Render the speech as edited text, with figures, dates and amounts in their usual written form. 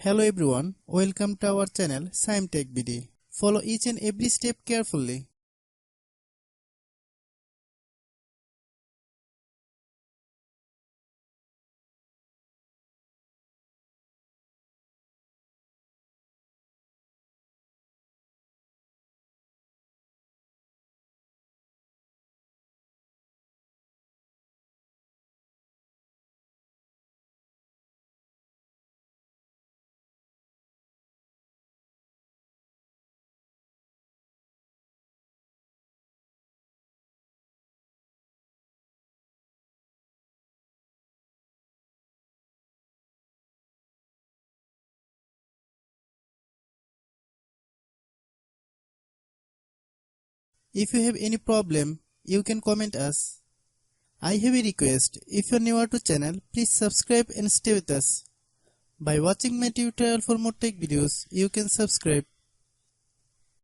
Hello everyone, welcome to our channel Shaem TechBD. Follow each and every step carefully. If you have any problem, you can comment us. I have a request, if you are new to channel, please subscribe and stay with us. By watching my tutorial for more tech videos, you can subscribe.